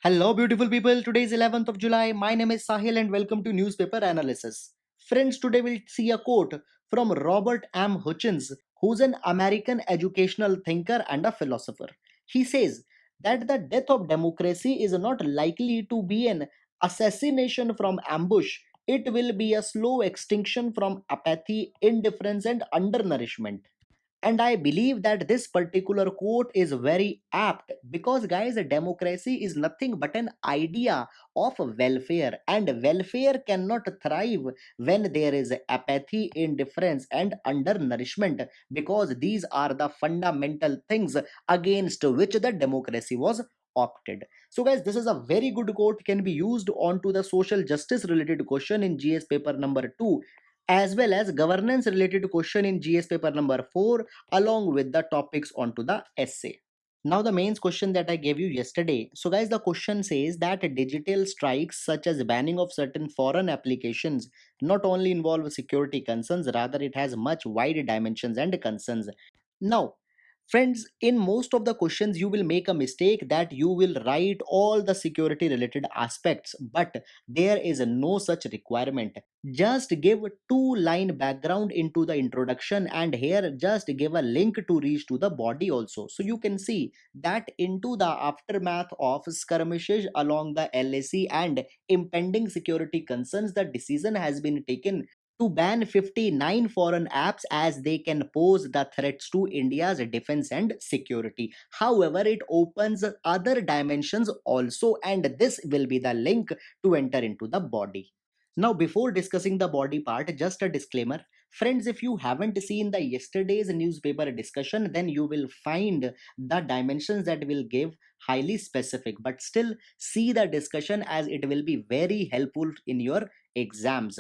Hello, beautiful people. Today is 11th of July. My name is Sahil, and welcome to Newspaper Analysis. Friends, today we'll see a quote from Robert M. Hutchins, who's an American educational thinker and a philosopher. He says that the death of democracy is not likely to be an assassination from ambush. It will be a slow extinction from apathy, indifference, and undernourishment. And I believe that this particular quote is very apt because, guys, democracy is nothing but an idea of welfare, and welfare cannot thrive when there is apathy, indifference, and undernourishment, because these are the fundamental things against which the democracy was opted. So, guys, this is a very good quote, can be used onto the social justice related question in GS paper number 2, as well as governance related question in GS paper number 4, along with the topics onto the essay. Now the main question that I gave you yesterday. So guys, the question says that digital strikes such as banning of certain foreign applications not only involve security concerns, rather it has much wide dimensions and concerns. Now, friends, in most of the questions you will make a mistake that you will write all the security related aspects, but there is no such requirement. Just give two-line background into the introduction, and here just give a link to reach to the body also, so you can see that into the aftermath of skirmishes along the LAC and impending security concerns, the decision has been taken to ban 59 foreign apps as they can pose the threats to India's defense and security. However, it opens other dimensions also, and this will be the link to enter into the body. Now, before discussing the body part, just a disclaimer. Friends, if you haven't seen the yesterday's newspaper discussion, then you will find the dimensions that will give highly specific, but still see the discussion as it will be very helpful in your exams.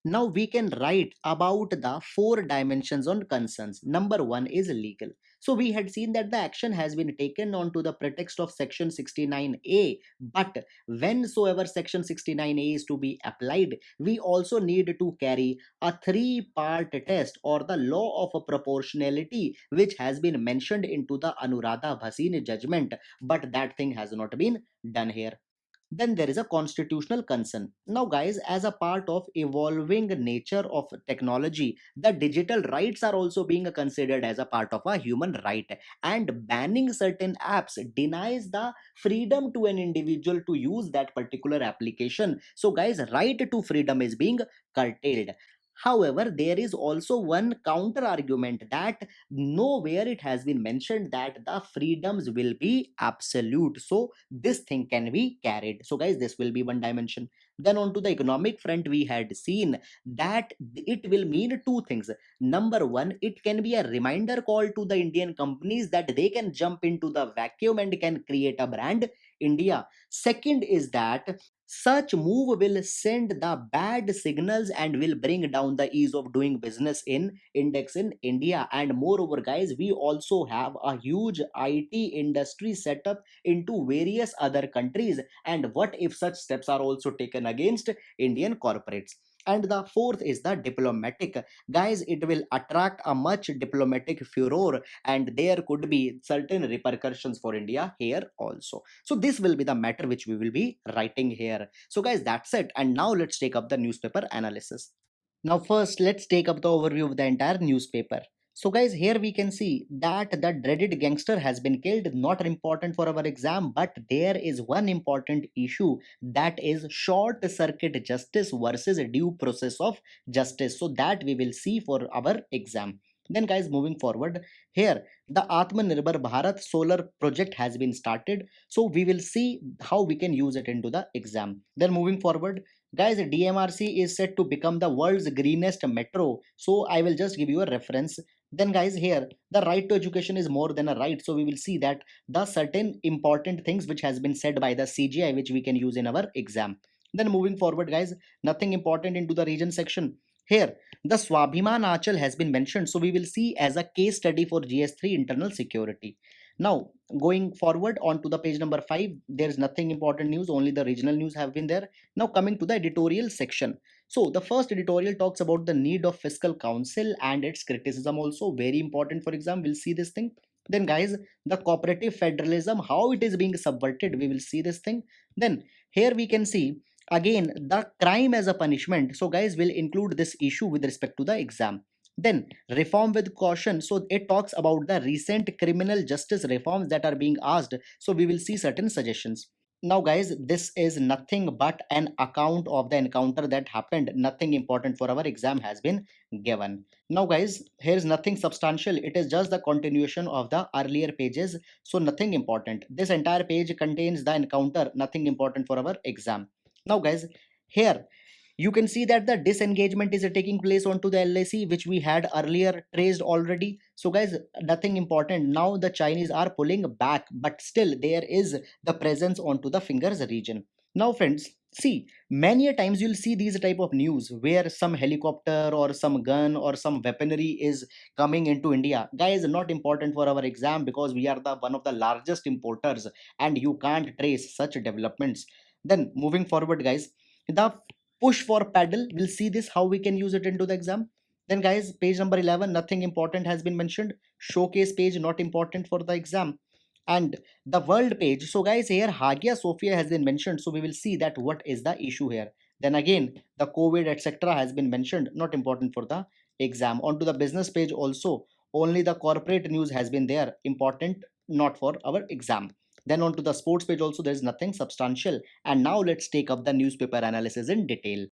Now we can write about the four dimensions on concerns. Number one is legal. So we had seen that the action has been taken onto the pretext of section 69A, but whensoever section 69A is to be applied, we also need to carry a three-part test or the law of proportionality, which has been mentioned into the Anuradha Bhasin judgment, but that thing has not been done here. Then there is a constitutional concern. Now guys, as a part of evolving nature of technology, the digital rights are also being considered as a part of a human right, and banning certain apps denies the freedom to an individual to use that particular application. So guys, right to freedom is being curtailed. However, there is also one counter argument that nowhere it has been mentioned that the freedoms will be absolute, so this thing can be carried. So guys, this will be one dimension. Then on to the economic front, we had seen that it will mean two things. Number one, it can be a reminder call to the Indian companies that they can jump into the vacuum and can create a brand India. Second is that such move will send the bad signals and will bring down the ease of doing business in index in India. And moreover, guys, we also have a huge IT industry set up into various other countries. And what if such steps are also taken against Indian corporates? And the fourth is the diplomatic. Guys, it will attract a much diplomatic furor, and there could be certain repercussions for India here also. So this will be the matter which we will be writing here. So guys, that's it. And now let's take up the newspaper analysis. Now, first, let's take up the overview of the entire newspaper. So, guys, here we can see that the dreaded gangster has been killed. Not important for our exam, but there is one important issue, that is short circuit justice versus due process of justice. So, that we will see for our exam. Then, guys, moving forward, here the Atmanirbhar Bharat solar project has been started. So, we will see how we can use it into the exam. Then, moving forward, guys, DMRC is set to become the world's greenest metro. So I will just give you a reference. Then guys, here the right to education is more than a right. So we will see that the certain important things which has been said by the CGI which we can use in our exam. Then moving forward, guys, nothing important into the region section. Here the Swabhiman Achal has been mentioned. So we will see as a case study for GS3 internal security. Now, going forward on to the page number 5, there is nothing important news, only the regional news have been there. Now coming to the editorial section. So the first editorial talks about the need of fiscal council and its criticism, also very important for exam. We'll see this thing. Then guys, the cooperative federalism, how it is being subverted, we will see this thing. Then here we can see again the crime as a punishment. So guys, we'll include this issue with respect to the exam. Then reform with caution, so it talks about the recent criminal justice reforms that are being asked, so we will see certain suggestions. Now guys, this is nothing but an account of the encounter that happened. Nothing important for our exam has been given. Now guys, here's nothing substantial. It is just the continuation of the earlier pages. So nothing important. This entire page contains the encounter. Nothing important for our exam. Now guys, here you can see that the disengagement is taking place onto the LAC, which we had earlier traced already. So guys, nothing important. Now the Chinese are pulling back, but still there is the presence onto the fingers region. Now friends, see, many a times you'll see these type of news where some helicopter or some gun or some weaponry is coming into India. Guys, not important for our exam because we are the one of the largest importers and you can't trace such developments. Then moving forward guys, the push for paddle, we'll see this how we can use it into the exam. Then guys, page number 11, nothing important has been mentioned. Showcase page, not important for the exam. And the world page, so guys, here Hagia Sophia has been mentioned, so we will see that what is the issue here. Then again, the COVID etc has been mentioned, not important for the exam. Onto the business page also, only the corporate news has been there, important, not for our exam. Then onto the sports page also, there is nothing substantial. And now let's take up the newspaper analysis in detail.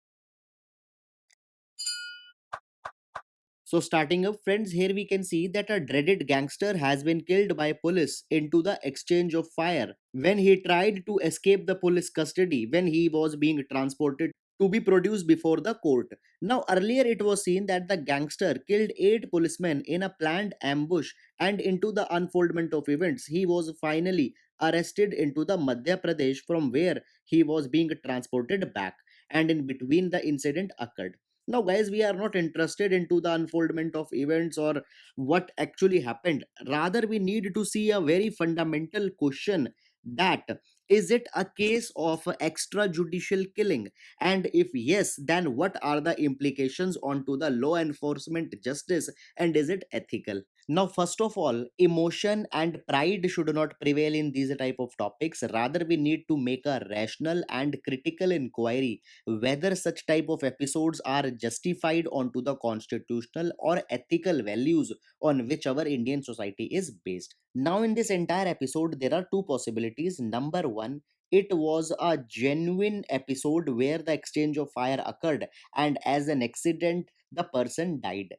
So starting up friends, here we can see that a dreaded gangster has been killed by police into the exchange of fire when he tried to escape the police custody when he was being transported to be produced before the court. Now earlier it was seen that the gangster killed 8 policemen in a planned ambush, and into the unfoldment of events he was finally arrested into the Madhya Pradesh from where he was being transported back, and in between the incident occurred. Now guys, we are not interested into the unfoldment of events or what actually happened. Rather we need to see a very fundamental question, that is it a case of extrajudicial killing, and if yes, then what are the implications onto the law enforcement justice, and is it ethical? Now first of all, emotion and pride should not prevail in these type of topics. Rather we need to make a rational and critical inquiry whether such type of episodes are justified onto the constitutional or ethical values on which our Indian society is based. Now in this entire episode there are two possibilities. Number one, it was a genuine episode where the exchange of fire occurred and as an accident the person died.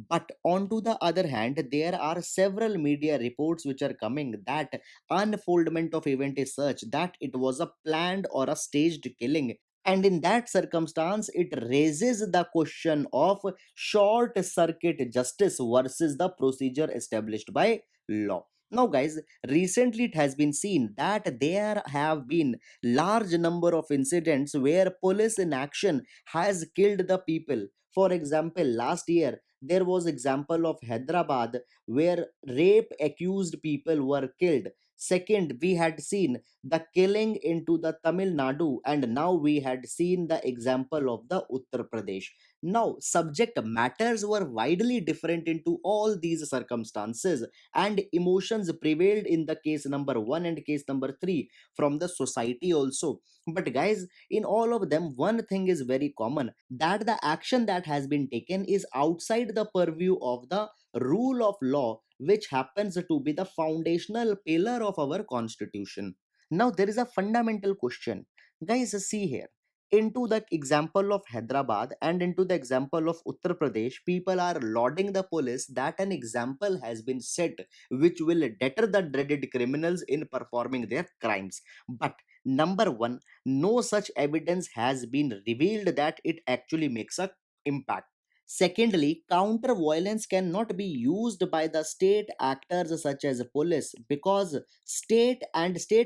But on to the other hand, there are several media reports which are coming that unfoldment of event is such that it was a planned or a staged killing, and in that circumstance it raises the question of short circuit justice versus the procedure established by law. Now guys, recently it has been seen that there have been large number of incidents where police in action has killed the people. For example, last year there was example of Hyderabad where rape accused people were killed. Second, we had seen the killing into the Tamil Nadu, and now we had seen the example of the Uttar Pradesh. Now, subject matters were widely different into all these circumstances, and emotions prevailed in the case number 1 and case number 3 from the society also. But, guys, in all of them, one thing is very common, that the action that has been taken is outside the purview of the rule of law, which happens to be the foundational pillar of our constitution. Now, there is a fundamental question. Guys, see here. Into the example of Hyderabad and into the example of Uttar Pradesh, people are lauding the police that an example has been set which will deter the dreaded criminals in performing their crimes. But number one, no such evidence has been revealed that it actually makes a impact. Secondly, counter violence cannot be used by the state actors such as police because state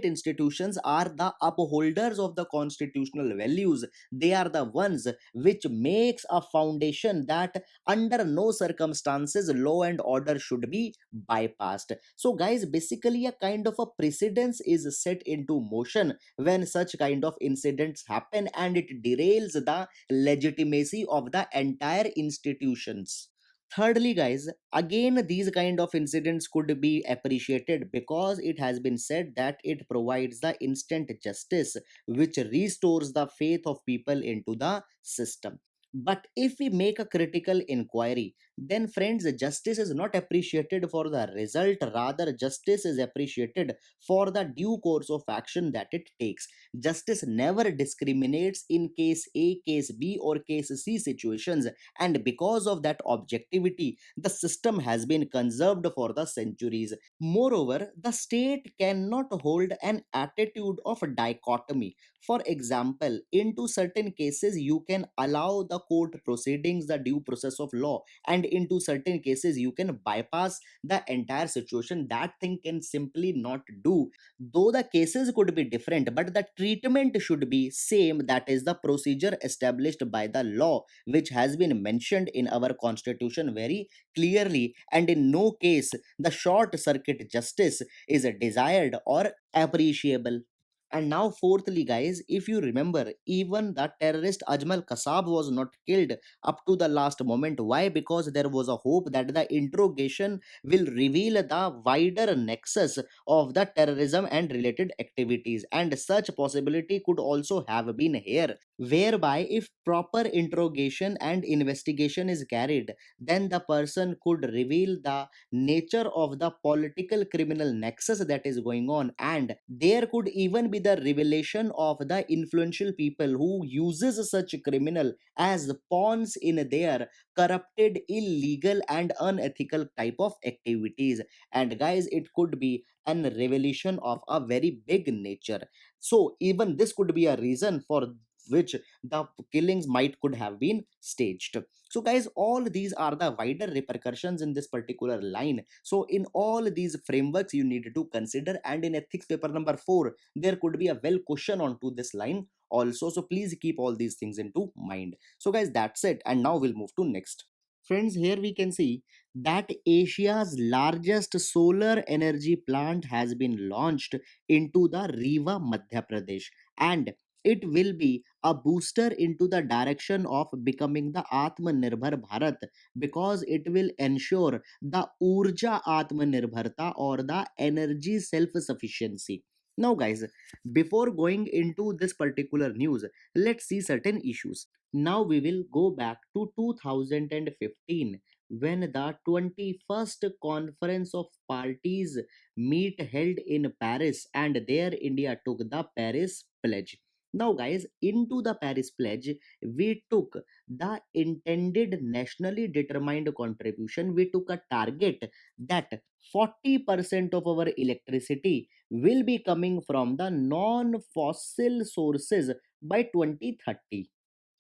institutions are the upholders of the constitutional values. They are the ones which makes a foundation that under no circumstances law and order should be bypassed. So guys, basically a kind of a precedence is set into motion when such kind of incidents happen, and it derails the legitimacy of the entire institutions. Thirdly, guys, again, these kind of incidents could be appreciated because it has been said that it provides the instant justice which restores the faith of people into the system. But if we make a critical inquiry, then friends, justice is not appreciated for the result, rather, justice is appreciated for the due course of action that it takes. Justice never discriminates in case A, case B, or case C situations, and because of that objectivity, the system has been conserved for the centuries. Moreover, the state cannot hold an attitude of dichotomy. For example, into certain cases you can allow the court proceedings, the due process of law, and into certain cases you can bypass the entire situation. That thing can simply not do. Though the cases could be different, but the treatment should be same, that is the procedure established by the law, which has been mentioned in our constitution very clearly, and in no case the short circuit justice is desired or appreciable. And now, fourthly, guys, if you remember, even the terrorist Ajmal Kasab was not killed up to the last moment. Why? Because there was a hope that the interrogation will reveal the wider nexus of the terrorism and related activities, and such possibility could also have been here, whereby if proper interrogation and investigation is carried, then the person could reveal the nature of the political criminal nexus that is going on, and there could even be the revelation of the influential people who uses such criminal as pawns in their corrupted, illegal, and unethical type of activities. And guys, it could be an revelation of a very big nature. So even this could be a reason for which the killings might could have been staged. So guys, all these are the wider repercussions in this particular line. So in all these frameworks you need to consider, and in ethics paper number 4 there could be a well question onto this line also. So please keep all these things into mind. So guys, that's it, and now we'll move to next. Friends, here we can see that Asia's largest solar energy plant has been launched into the Riva, Madhya Pradesh, and it will be a booster into the direction of becoming the Atmanirbhar Bharat, because it will ensure the Urja Atmanirbharta, or the energy self sufficiency. Now, guys, before going into this particular news, let's see certain issues. Now we will go back to 2015, when the 21st Conference of Parties meet held in Paris, and there India took the Paris Pledge. Now, guys, into the Paris Pledge, we took the intended nationally determined contribution. We took a target that 40% of our electricity will be coming from the non fossil sources by 2030.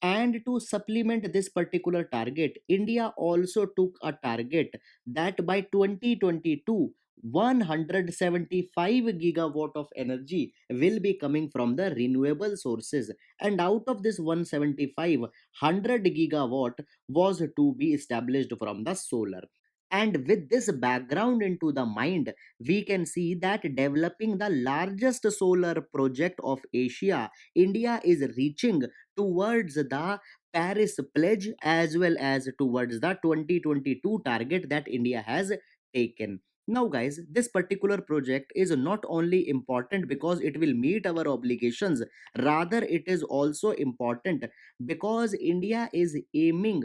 And to supplement this particular target, India also took a target that by 2022, 175 gigawatt of energy will be coming from the renewable sources. And out of this 175, 100 gigawatt was to be established from the solar. And with this background into the mind, we can see that developing the largest solar project of Asia, India is reaching towards the Paris Pledge as well as towards the 2022 target that India has taken. Now, guys, this particular project is not only important because it will meet our obligations, rather, it is also important because India is aiming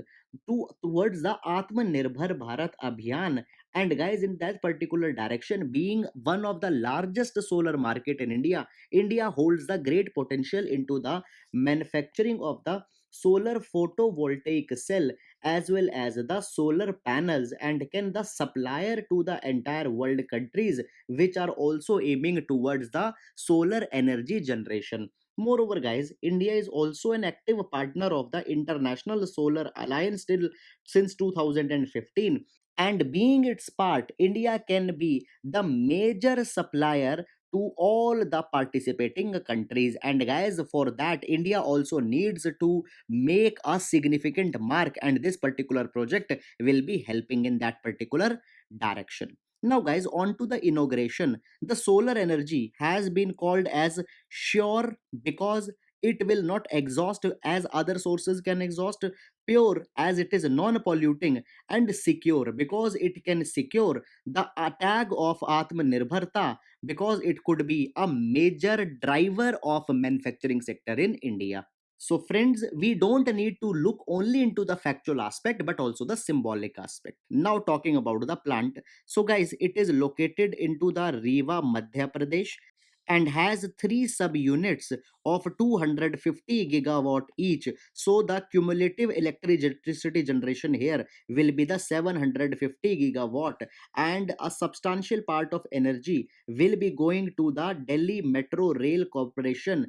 towards the Atmanirbhar Bharat Abhiyan. And guys, in that particular direction, being one of the largest solar market in India, India holds the great potential into the manufacturing of the solar photovoltaic cell as well as the solar panels, and can the supplier to the entire world countries which are also aiming towards the solar energy generation. Moreover, guys, India is also an active partner of the International Solar Alliance till since 2015, and being its part, India can be the major supplier to all the participating countries. And guys, for that, India also needs to make a significant mark, and this particular project will be helping in that particular direction. Now, guys, on to the inauguration. The solar energy has been called as sure because it will not exhaust as other sources can exhaust, pure as it is non-polluting, and secure because it can secure the tag of Atmanirbharta, because it could be a major driver of manufacturing sector in India. So, friends, we don't need to look only into the factual aspect but also the symbolic aspect. Now, talking about the plant. So, guys, it is located into the Rewa, Madhya Pradesh, and has three subunits of 250 gigawatt each. So, the cumulative electricity generation here will be the 750 gigawatt, and a substantial part of energy will be going to the Delhi Metro Rail Corporation.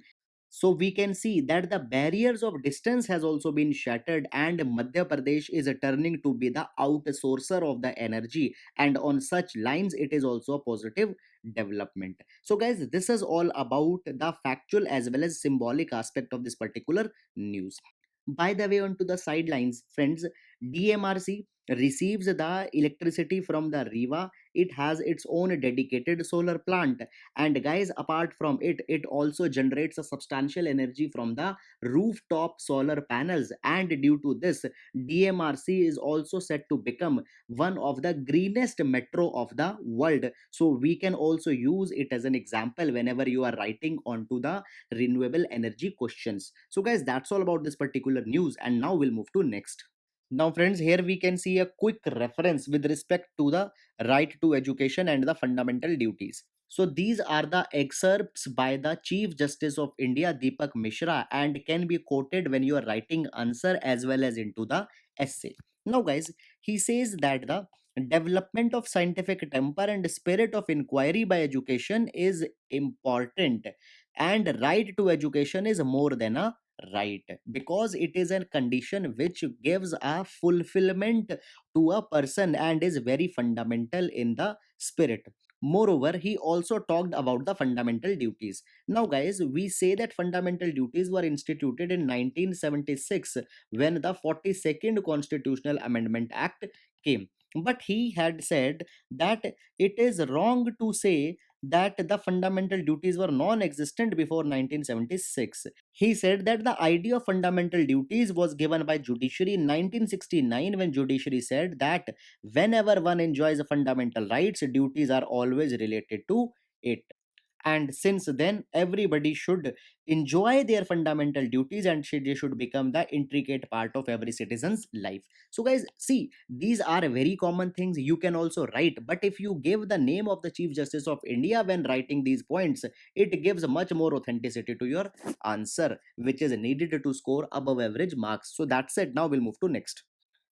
So we can see that the barriers of distance has also been shattered, and Madhya Pradesh is turning to be the outsourcer of the energy, and on such lines it is also a positive development. So guys, this is all about the factual as well as symbolic aspect of this particular news. By the way, onto the sidelines, friends, DMRC receives the electricity from the Riva. It has its own dedicated solar plant, and guys, apart from it, it also generates a substantial energy from the rooftop solar panels. And due to this, DMRC is also set to become one of the greenest metro of the world. So we can also use it as an example whenever you are writing onto the renewable energy questions. So guys, that's all about this particular news, and now we'll move to next. Now friends, here we can see a quick reference with respect to the right to education and the fundamental duties. So these are the excerpts by the Chief Justice of India, Deepak Mishra, and can be quoted when you are writing answer as well as into the essay. Now guys, he says that the development of scientific temper and spirit of inquiry by education is important, and right to education is more than a right, because it is a condition which gives a fulfillment to a person and is very fundamental in the spirit. Moreover, he also talked about the fundamental duties. Now guys, we say that fundamental duties were instituted in 1976 when the 42nd Constitutional Amendment Act came, but he had said that it is wrong to say that the fundamental duties were non-existent before 1976. He said that the idea of fundamental duties was given by judiciary in 1969, when judiciary said that whenever one enjoys fundamental rights, duties are always related to it. And since then, everybody should enjoy their fundamental duties, and they should become the intricate part of every citizen's life. So guys, see, these are very common things you can also write, but if you give the name of the Chief Justice of India when writing these points, it gives much more authenticity to your answer, which is needed to score above average marks. So that's it. Now we'll move to next.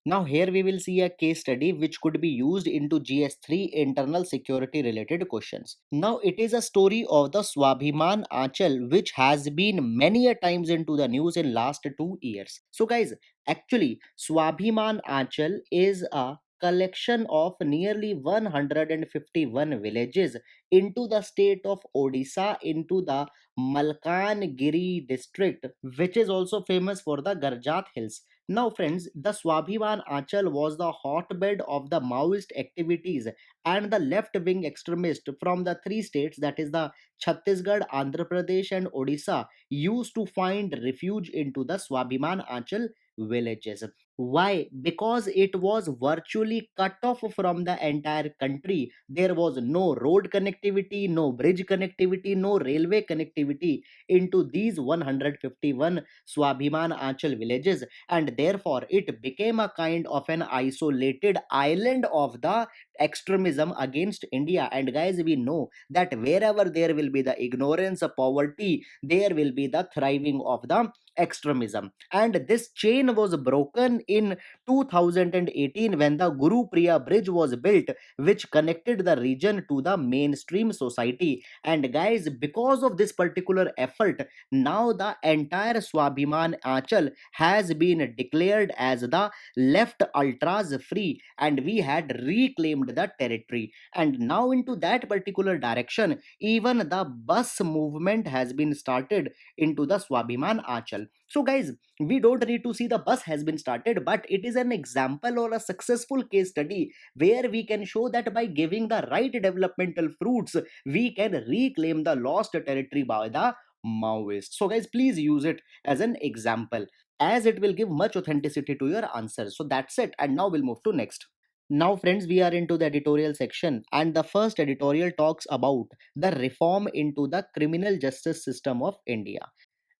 Now here we will see a case study which could be used into GS3 internal security related questions. Now it is a story of the Swabhiman Achal, which has been many a times into the news in last 2 years. So guys, actually Swabhiman Achal is a collection of nearly 151 villages into the state of Odisha, into the Malkangiri district, which is also famous for the Garjat hills. Now, friends, the Swabhiman Achal was the hotbed of the Maoist activities, and the left wing extremists from the three states, that is the Chhattisgarh, Andhra Pradesh, and Odisha, used to find refuge into the Swabhiman Achal villages. Why? Because it was virtually cut off from the entire country. There was no road connectivity, no bridge connectivity, no railway connectivity into these 151 Swabhiman Achal villages, and therefore it became a kind of an isolated island of the extremism against India. And guys, we know that wherever there will be the ignorance, poverty, there will be the thriving of the extremism. And this chain was broken in 2018 when the Guru Priya Bridge was built, which connected the region to the mainstream society. And guys, because of this particular effort, now the entire Swabhiman Achal has been declared as the left ultras free, and we had reclaimed the territory. And now into that particular direction, even the bus movement has been started into the Swabhiman Achal. So guys, we don't need to see the bus has been started, but it is an example or a successful case study where we can show that by giving the right developmental fruits, we can reclaim the lost territory by the Maoist. So guys, please use it as an example, as it will give much authenticity to your answer. So that's it, and now we'll move to next. Now friends, we are into the editorial section, and the first editorial talks about the reform into the criminal justice system of India.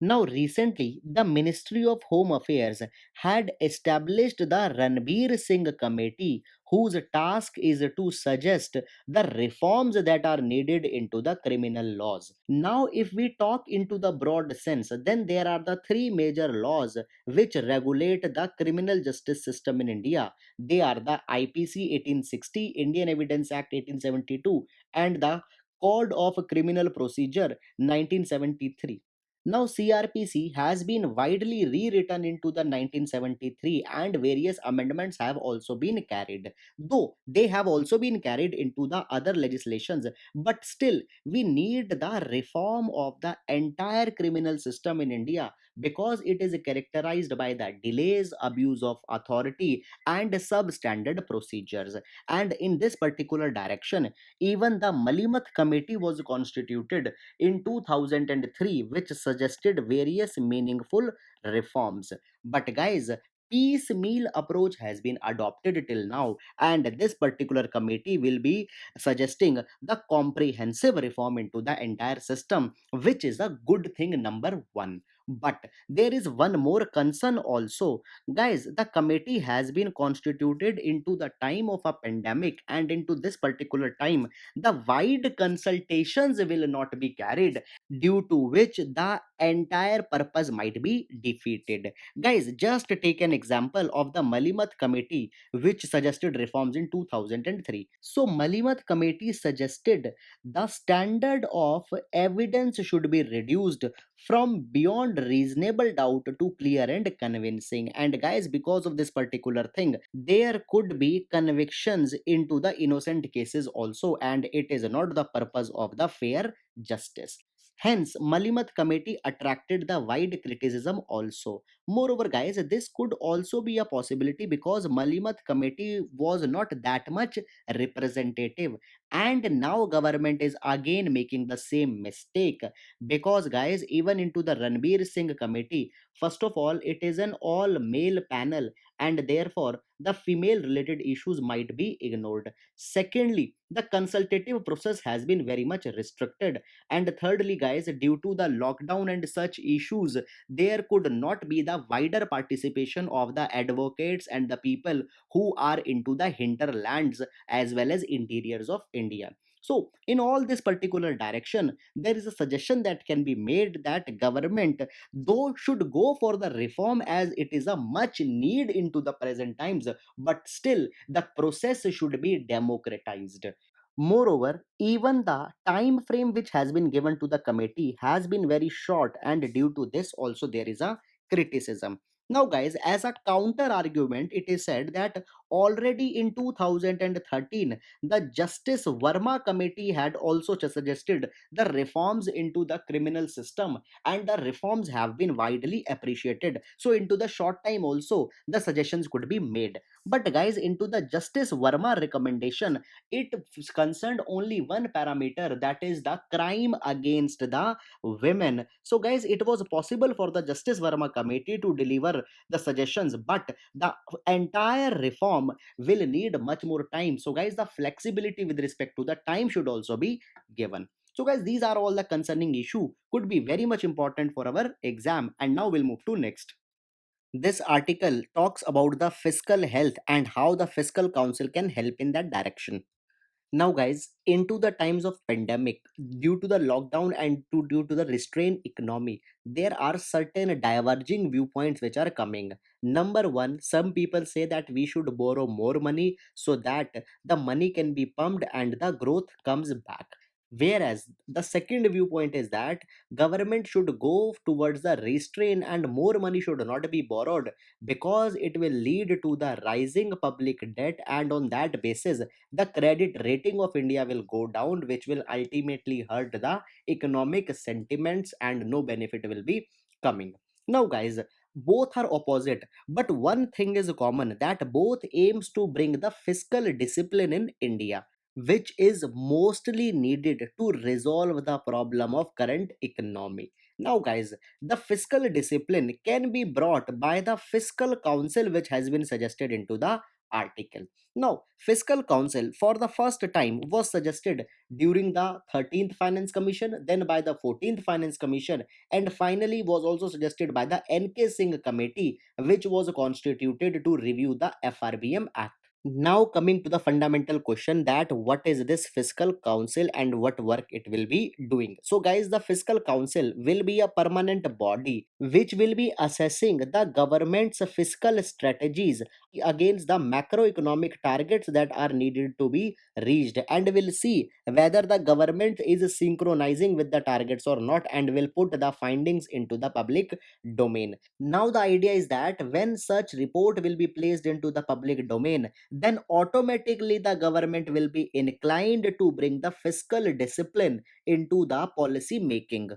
Now, recently, the Ministry of Home Affairs had established the Ranbir Singh Committee, whose task is to suggest the reforms that are needed into the criminal laws. Now, if we talk into the broad sense, then there are the three major laws which regulate the criminal justice system in India. They are the IPC 1860, Indian Evidence Act 1872, and the Code of Criminal Procedure 1973. Now, CRPC has been widely rewritten into the 1973, and various amendments have also been carried. Though they have also been carried into the other legislations, but still we need the reform of the entire criminal system in India, because it is characterized by the delays, abuse of authority, and substandard procedures. And in this particular direction, even the Malimat Committee was constituted in 2003, which suggested various meaningful reforms. But guys, piecemeal approach has been adopted till now, and this particular committee will be suggesting the comprehensive reform into the entire system, which is a good thing, number one. But there is one more concern also. Guys, the committee has been constituted into the time of a pandemic, and into this particular time the wide consultations will not be carried, due to which the entire purpose might be defeated. Guys, just take an example of the Malimat Committee, which suggested reforms in 2003. So, Malimat Committee suggested the standard of evidence should be reduced from beyond reasonable doubt to clear and convincing. And guys, because of this particular thing, there could be convictions into the innocent cases also, and it is not the purpose of the fair justice. Hence, Malimat Committee attracted the wide criticism also. Moreover, guys, this could also be a possibility because Malimat Committee was not that much representative, and now government is again making the same mistake, because guys, even into the Ranbir Singh Committee, first of all, it is an all male panel, and therefore the female related issues might be ignored. Secondly, the consultative process has been very much restricted, and thirdly, guys, due to the lockdown and such issues, there could not be the wider participation of the advocates and the people who are into the hinterlands as well as interiors of India. So in all this particular direction, there is a suggestion that can be made that government though should go for the reform, as it is a much need into the present times, but still the process should be democratized. Moreover, even the time frame which has been given to the committee has been very short, and due to this also there is a criticism. Now guys, as a counter argument, it is said that already in 2013 the Justice Verma Committee had also suggested the reforms into the criminal system, and the reforms have been widely appreciated. So into the short time also the suggestions could be made. But guys, into the Justice Verma recommendation, it concerned only one parameter, that is the crime against the women. So guys, it was possible for the Justice Verma Committee to deliver the suggestions, but the entire reform will need much more time. So guys, the flexibility with respect to the time should also be given. So guys, these are all the concerning issue, could be very much important for our exam. And now we'll move to next. This article talks about the fiscal health and how the fiscal council can help in that direction. Now guys, into the times of pandemic, due to the lockdown and due to the restrained economy, there are certain diverging viewpoints which are coming. Number one, some people say that we should borrow more money so that the money can be pumped and the growth comes back. Whereas the second viewpoint is that government should go towards the restraint and more money should not be borrowed, because it will lead to the rising public debt, and on that basis the credit rating of India will go down, which will ultimately hurt the economic sentiments and no benefit will be coming. Now, guys, both are opposite, but one thing is common, that both aims to bring the fiscal discipline in India, which is mostly needed to resolve the problem of current economy. Now guys, the fiscal discipline can be brought by the fiscal council which has been suggested into the article. Now fiscal council for the first time was suggested during the 13th finance commission, then by the 14th finance commission, and finally was also suggested by the NK Singh committee which was constituted to review the FRBM act. Now coming to the fundamental question that what is this fiscal council and what work it will be doing. So guys, the fiscal council will be a permanent body which will be assessing the government's fiscal strategies against the macroeconomic targets that are needed to be reached, and will see whether the government is synchronizing with the targets or not, and will put the findings into the public domain. Now the idea is that when such report will be placed into the public domain, then automatically the government will be inclined to bring the fiscal discipline into the policy making.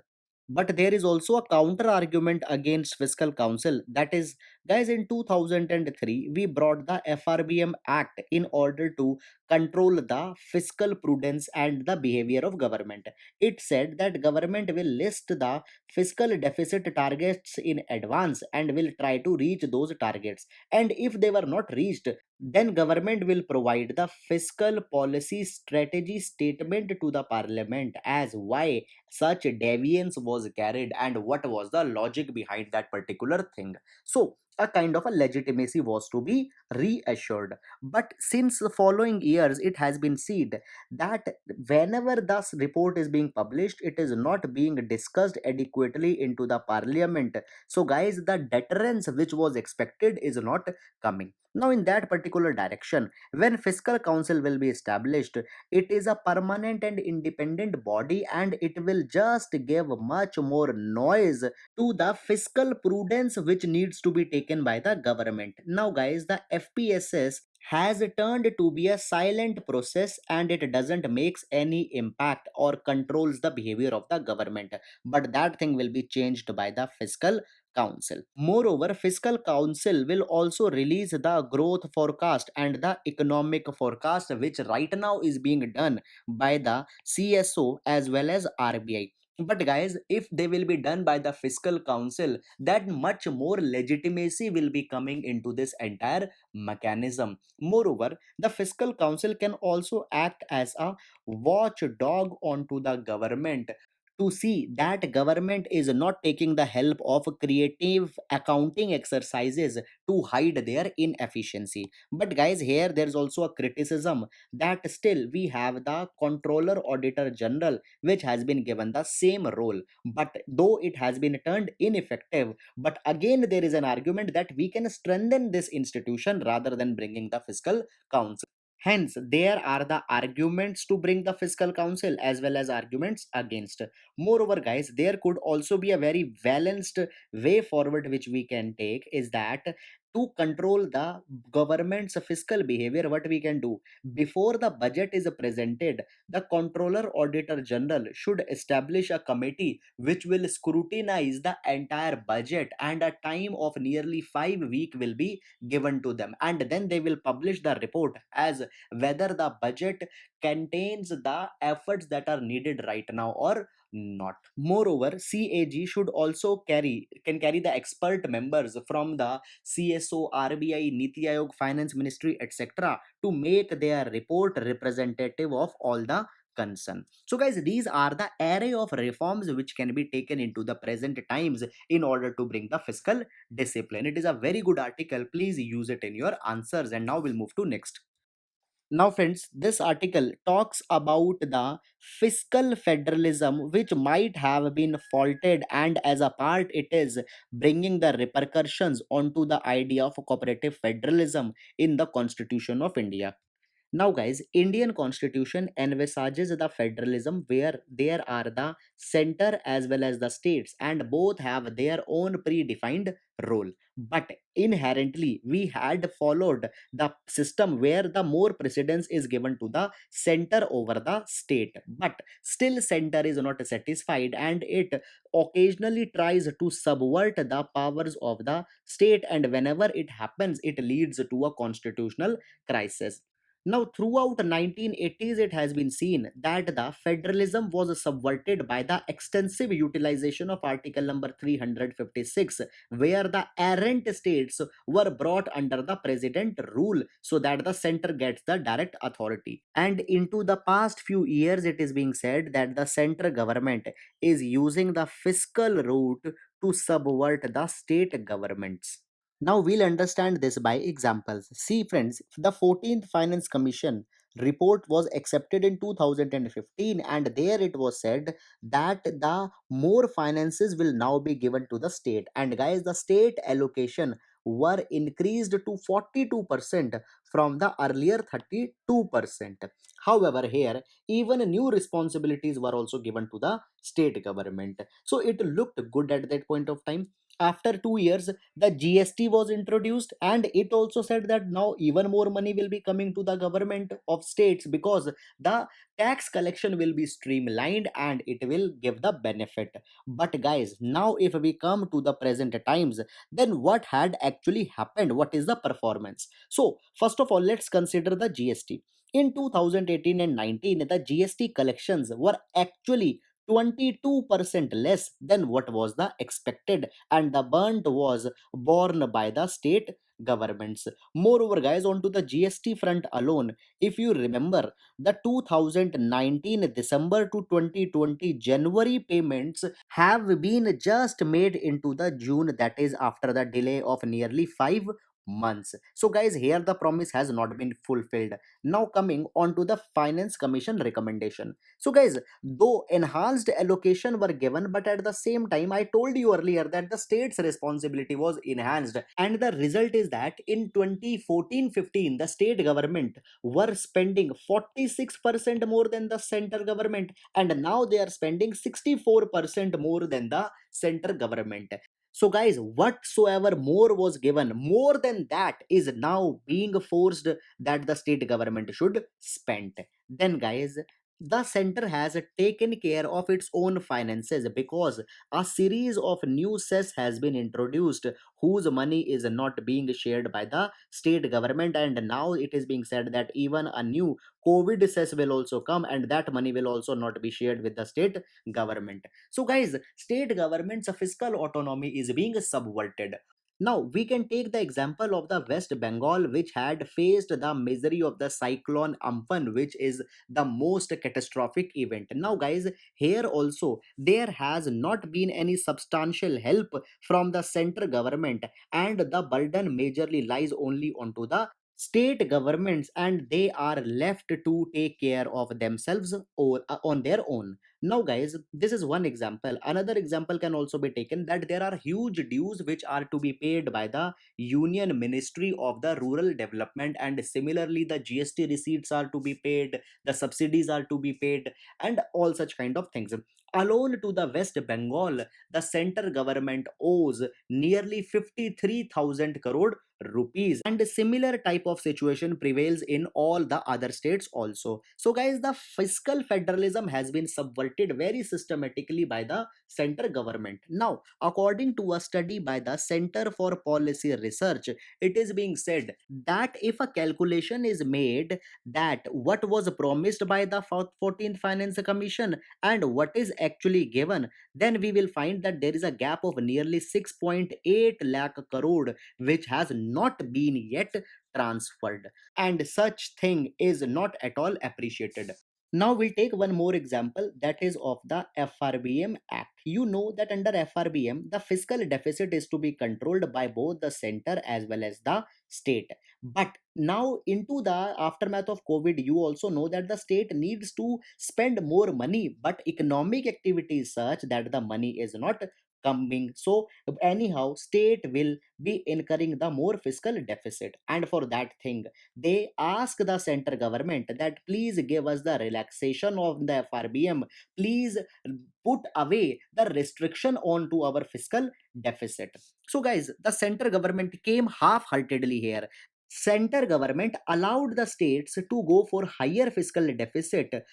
But there is also a counter argument against fiscal council, that is, guys, in 2003 we brought the FRBM act in order to control the fiscal prudence and the behavior of government. It said that government will list the fiscal deficit targets in advance and will try to reach those targets, and if they were not reached, then government will provide the fiscal policy strategy statement to the parliament as why such deviance was carried and what was the logic behind that particular thing. So a kind of a legitimacy was to be reassured. But since the following years it has been seen that whenever this report is being published, it is not being discussed adequately into the parliament. So guys, the deterrence which was expected is not coming. Now in that particular direction, when fiscal council will be established, it is a permanent and independent body, and it will just give much more noise to the fiscal prudence which needs to be taken by the government. Now guys, the FPSS has turned to be a silent process, and it doesn't makes any impact or controls the behavior of the government, but that thing will be changed by the fiscal council. Moreover, fiscal council will also release the growth forecast and the economic forecast which right now is being done by the CSO as well as RBI. But guys, if they will be done by the fiscal council, that much more legitimacy will be coming into this entire mechanism. Moreover, the fiscal council can also act as a watchdog onto the government to see that government is not taking the help of creative accounting exercises to hide their inefficiency. But guys, here there's also a criticism that still we have the controller auditor general which has been given the same role, but though it has been turned ineffective, but again there is an argument that we can strengthen this institution rather than bringing the fiscal council. Hence, there are the arguments to bring the fiscal council as well as arguments against. Moreover, guys, there could also be a very balanced way forward which we can take, is that to control the government's fiscal behavior, what we can do before the budget is presented, the controller auditor general should establish a committee which will scrutinize the entire budget, and a time of nearly 5 weeks will be given to them, and then they will publish the report as whether the budget contains the efforts that are needed right now or not. Moreover, CAG should also carry the expert members from the CSO, RBI, Niti Aayog, Finance Ministry, etc., to make their report representative of all the concern. So guys, these are the array of reforms which can be taken into the present times in order to bring the fiscal discipline. It is a very good article. Please use it in your answers. And now we'll move to next. Now, friends, this article talks about the fiscal federalism which might have been faulted, and as a part, it is bringing the repercussions onto the idea of cooperative federalism in the Constitution of India. Now, guys, Indian Constitution envisages the federalism where there are the center as well as the states, and both have their own predefined role. But inherently, we had followed the system where the more precedence is given to the center over the state. But still, center is not satisfied, and it occasionally tries to subvert the powers of the state. And whenever it happens, it leads to a constitutional crisis. Now, throughout the 1980s, it has been seen that the federalism was subverted by the extensive utilization of Article number 356, where the errant states were brought under the president rule so that the center gets the direct authority. And into the past few years, it is being said that the center government is using the fiscal route to subvert the state governments. Now we'll understand this by examples. See, friends, the 14th Finance Commission report was accepted in 2015, and there it was said that the more finances will now be given to the state. And guys, the state allocation were increased to 42% from the earlier 32%. However, here even new responsibilities were also given to the state government. So it looked good at that point of time. After 2 years, the GST was introduced, and it also said that now even more money will be coming to the government of states because the tax collection will be streamlined and it will give the benefit. But guys, now if we come to the present times, then what had actually happened? What is the performance? So first of all, let's consider the GST. In 2018 and 19, the GST collections were actually 22% less than what was the expected, and the burnt was borne by the state governments. Moreover, guys, onto the GST front alone, if you remember, the 2019 December to 2020 January payments have been just made into the June, that is after the delay of nearly 5 months. So guys, here the promise has not been fulfilled. Now coming on to the Finance Commission recommendation. So guys, though enhanced allocation were given, but at the same time, I told you earlier that the state's responsibility was enhanced, and the result is that in 2014-15 the state government were spending 46% more than the center government, and now they are spending 64% more than the center government. So guys, whatsoever more was given, more than that is now being forced that the state government should spend. Then guys, the center has taken care of its own finances because a series of new cess has been introduced whose money is not being shared by the state government, and now it is being said that even a new COVID cess will also come, and that money will also not be shared with the state government. So guys, state government's fiscal autonomy is being subverted. Now, we can take the example of the West Bengal, which had faced the misery of the cyclone Amphan, which is the most catastrophic event. Now, guys, here also there has not been any substantial help from the central government, and the burden majorly lies only onto the state governments, and they are left to take care of themselves or on their own. Now guys, this is one example. Another example can also be taken that there are huge dues which are to be paid by the Union Ministry of the Rural Development, and similarly the GST receipts are to be paid, the subsidies are to be paid, and all such kind of things. Alone to the West Bengal, the center government owes nearly 53,000 crore rupees, and a similar type of situation prevails in all the other states also. So guys, the fiscal federalism has been subverted very systematically by the center government. Now, according to a study by the Center for Policy Research, it is being said that if a calculation is made that what was promised by the 14th Finance Commission and what is actually given, then we will find that there is a gap of nearly 6.8 lakh crore which has not been yet transferred, and such thing is not at all appreciated. Now we'll take one more example, that is of the FRBM Act. You know that under FRBM the fiscal deficit is to be controlled by both the center as well as the state. But now into the aftermath of COVID, you also know that the state needs to spend more money, but economic activity is such that the money is not coming. So anyhow, state will be incurring the more fiscal deficit, and for that thing they ask the center government that please give us the relaxation of the FRBM, please put away the restriction onto our fiscal deficit. So guys, the center government came half heartedly here. Center government allowed the states to go for higher fiscal deficit,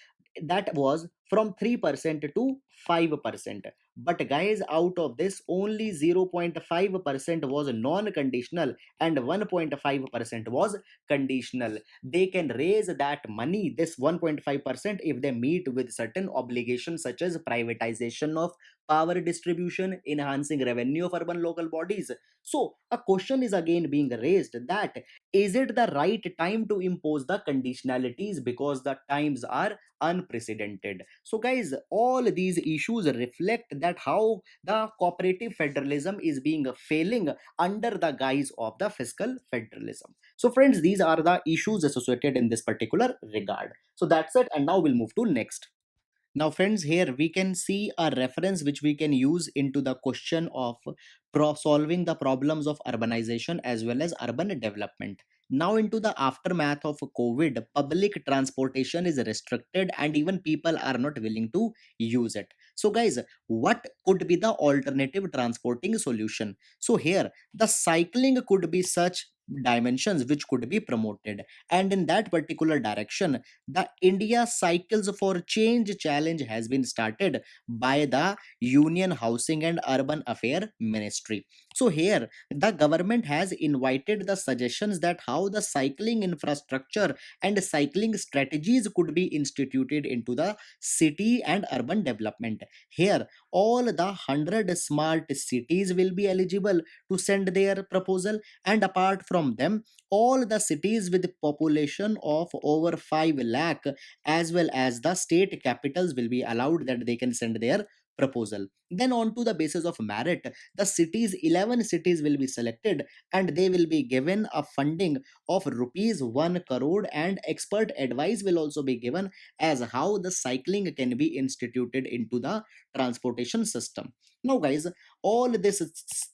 that was from 3% to 5%. But guys, out of this, only 0.5% was non-conditional and 1.5% was conditional. They can raise that money, this 1.5%, if they meet with certain obligations such as privatization of power distribution, enhancing revenue of urban local bodies. So a question is again being raised that is it the right time to impose the conditionalities because the times are unprecedented. So guys, all these issues reflect that how the cooperative federalism is being failing under the guise of the fiscal federalism. So friends, these are the issues associated in this particular regard. So that's it, and now we'll move to next. Now, friends, here we can see a reference which we can use into the question of solving the problems of urbanization as well as urban development. Now, into the aftermath of COVID, public transportation is restricted and even people are not willing to use it. So, guys, what could be the alternative transporting solution? So, here the cycling could be such dimensions which could be promoted, and in that particular direction the India Cycles for Change challenge has been started by the Union Housing and Urban Affairs Ministry. So here the government has invited the suggestions that how the cycling infrastructure and cycling strategies could be instituted into the city and urban development. Here all the 100 smart cities will be eligible to send their proposal, and apart from them all the cities with population of over 5 lakh as well as the state capitals will be allowed that they can send their proposal. Then on to the basis of merit, the cities, 11 cities will be selected and they will be given a funding of rupees 1 crore, and expert advice will also be given as how the cycling can be instituted into the transportation system. Now guys, all this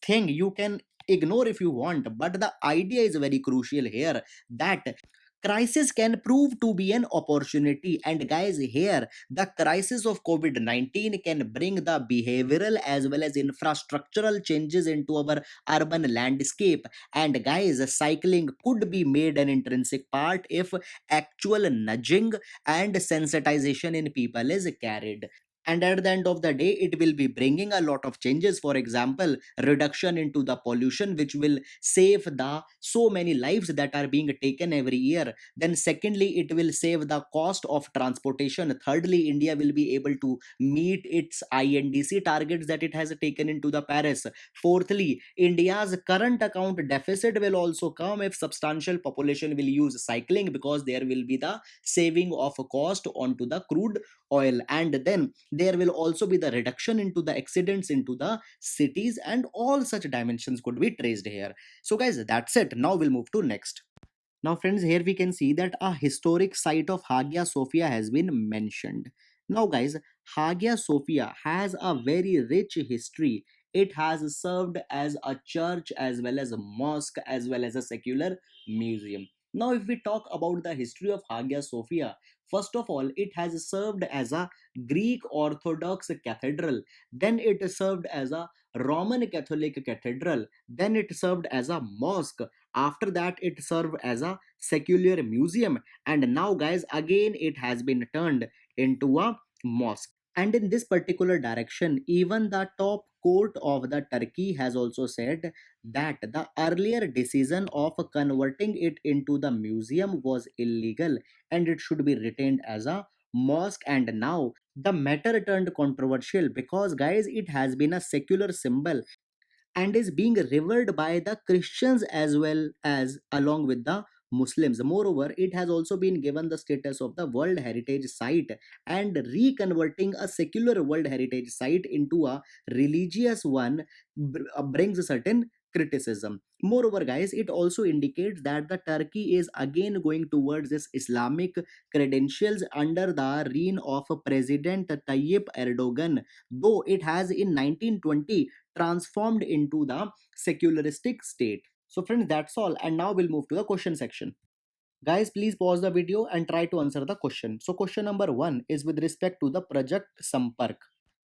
thing you can ignore if you want, but the idea is very crucial here that crisis can prove to be an opportunity. And guys, here the crisis of covid-19 can bring the behavioral as well as infrastructural changes into our urban landscape. And guys, cycling could be made an intrinsic part if actual nudging and sensitization in people is carried. And at the end of the day it will be bringing a lot of changes, for example reduction into the pollution which will save the so many lives that are being taken every year. Then secondly, it will save the cost of transportation. Thirdly, India will be able to meet its INDC targets that it has taken into the Paris. Fourthly, India's current account deficit will also come if substantial population will use cycling, because there will be the saving of cost onto the crude oil. And then there will also be the reduction into the accidents into the cities, and all such dimensions could be traced here. So guys, that's it. Now we'll move to next. Now, friends, here we can see that a historic site of Hagia Sophia has been mentioned. Now, guys, Hagia Sophia has a very rich history. It has served as a church as well as a mosque as well as a secular museum. Now, if we talk about the history of Hagia Sophia, first of all, it has served as a Greek Orthodox cathedral, then it served as a Roman Catholic cathedral, then it served as a mosque, after that it served as a secular museum, and now guys again it has been turned into a mosque. And in this particular direction, even the top court of the Turkey has also said that the earlier decision of converting it into the museum was illegal and it should be retained as a mosque. And now the matter turned controversial because guys it has been a secular symbol and is being revered by the Christians as well as along with the Muslims. Moreover, it has also been given the status of the World Heritage Site, and reconverting a secular World Heritage Site into a religious one brings a certain criticism. Moreover, guys, it also indicates that the Turkey is again going towards this Islamic credentials under the reign of President Tayyip Erdogan, though it has in 1920 transformed into the secularistic state. So friends, that's all, and now we'll move to the question section. Guys, please pause the video and try to answer the question. So question number 1 is with respect to the Project Sampark.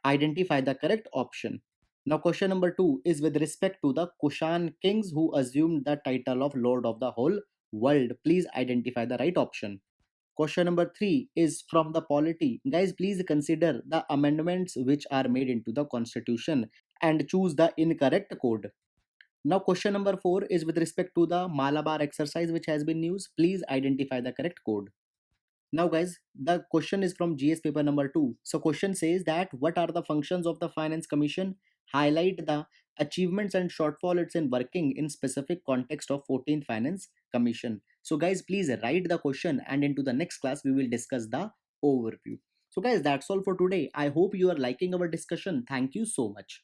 Identify the correct option. Now question number 2 is with respect to the Kushan kings who assumed the title of Lord of the whole world. Please identify the right option. Question number 3 is from the polity. Guys, please consider the amendments which are made into the constitution and choose the incorrect code. Now, question number 4 is with respect to the Malabar exercise which has been used. Please identify the correct code. Now, guys, the question is from GS paper number 2. So, question says that what are the functions of the Finance Commission? Highlight the achievements and shortfall it's in working in specific context of 14th Finance Commission. So, guys, please write the question, and into the next class we will discuss the overview. So, guys, that's all for today. I hope you are liking our discussion. Thank you so much.